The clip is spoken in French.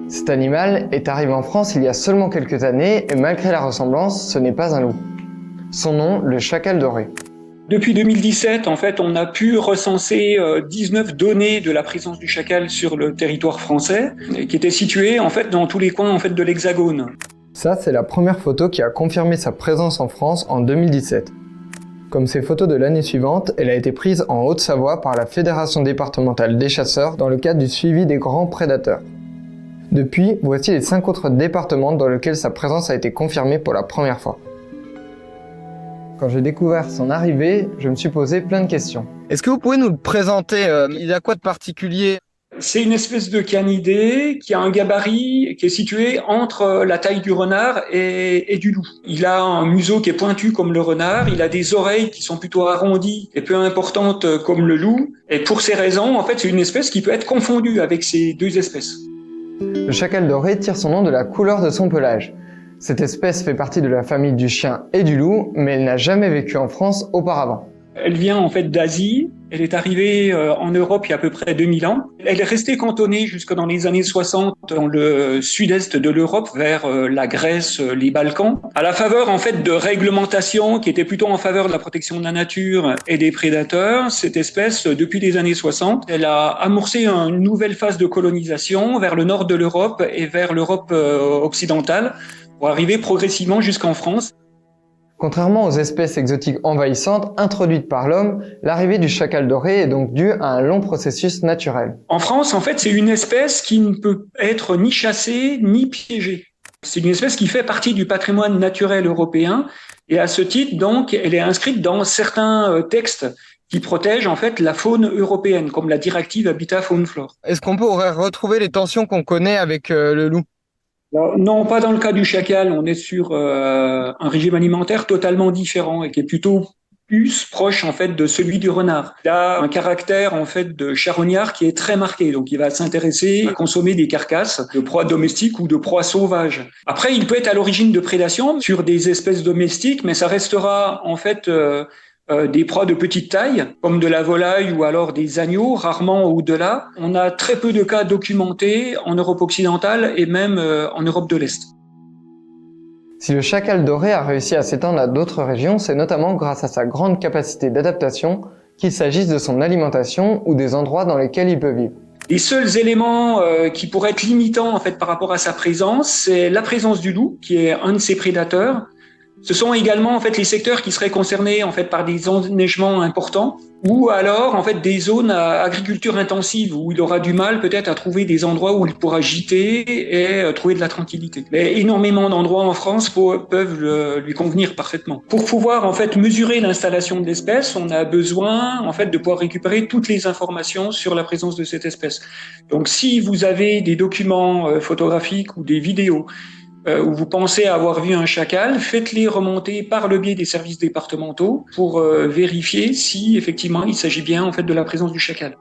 Cet animal est arrivé en France il y a seulement quelques années et malgré la ressemblance, ce n'est pas un loup. Son nom, le chacal doré. Depuis 2017, en fait, on a pu recenser 19 données de la présence du chacal sur le territoire français, qui étaient situées en fait dans tous les coins en fait de l'Hexagone. Ça, c'est la première photo qui a confirmé sa présence en France en 2017. Comme ses photos de l'année suivante, elle a été prise en Haute-Savoie par la Fédération départementale des chasseurs dans le cadre du suivi des grands prédateurs. Depuis, voici les 5 autres départements dans lesquels sa présence a été confirmée pour la première fois. Quand j'ai découvert son arrivée, je me suis posé plein de questions. Est-ce que vous pouvez nous le présenter? Il a quoi de particulier? C'est une espèce de canidé qui a un gabarit qui est situé entre la taille du renard et du loup. Il a un museau qui est pointu comme le renard, il a des oreilles qui sont plutôt arrondies et peu importantes comme le loup. Et pour ces raisons, en fait, c'est une espèce qui peut être confondue avec ces deux espèces. Le chacal doré tire son nom de la couleur de son pelage. Cette espèce fait partie de la famille du chien et du loup, mais elle n'a jamais vécu en France auparavant. Elle vient en fait d'Asie, elle est arrivée en Europe il y a à peu près 2000 ans. Elle est restée cantonnée jusque dans les années 60 dans le sud-est de l'Europe, vers la Grèce, les Balkans. À la faveur en fait de réglementations qui étaient plutôt en faveur de la protection de la nature et des prédateurs, cette espèce, depuis les années 60, elle a amorcé une nouvelle phase de colonisation vers le nord de l'Europe et vers l'Europe occidentale, pour arriver progressivement jusqu'en France. Contrairement aux espèces exotiques envahissantes introduites par l'homme, l'arrivée du chacal doré est donc due à un long processus naturel. En France, en fait, c'est une espèce qui ne peut être ni chassée ni piégée. C'est une espèce qui fait partie du patrimoine naturel européen et à ce titre, donc, elle est inscrite dans certains textes qui protègent en fait la faune européenne, comme la directive Habitat Faune Flore. Est-ce qu'on pourrait retrouver les tensions qu'on connaît avec le loup? Alors, non, pas dans le cas du chacal. On est sur un régime alimentaire totalement différent et qui est plutôt plus proche en fait de celui du renard. Il a un caractère en fait de charognard qui est très marqué, donc il va s'intéresser à consommer des carcasses de proies domestiques ou de proies sauvages. Après, il peut être à l'origine de prédation sur des espèces domestiques, mais ça restera en fait des proies de petite taille, comme de la volaille ou alors des agneaux, rarement au-delà. On a très peu de cas documentés en Europe occidentale et même en Europe de l'Est. Si le chacal doré a réussi à s'étendre à d'autres régions, c'est notamment grâce à sa grande capacité d'adaptation, qu'il s'agisse de son alimentation ou des endroits dans lesquels il peut vivre. Les seuls éléments qui pourraient être limitants en fait par rapport à sa présence, c'est la présence du loup, qui est un de ses prédateurs. Ce sont également en fait les secteurs qui seraient concernés en fait par des enneigements importants, ou alors en fait des zones à agriculture intensive où il aura du mal peut-être à trouver des endroits où il pourra gîter et trouver de la tranquillité. Mais énormément d'endroits en France peuvent lui convenir parfaitement. Pour pouvoir en fait mesurer l'installation de l'espèce, on a besoin en fait de pouvoir récupérer toutes les informations sur la présence de cette espèce. Donc si vous avez des documents photographiques ou des vidéos où vous pensez avoir vu un chacal, faites-les remonter par le biais des services départementaux pour vérifier si effectivement il s'agit bien en fait de la présence du chacal.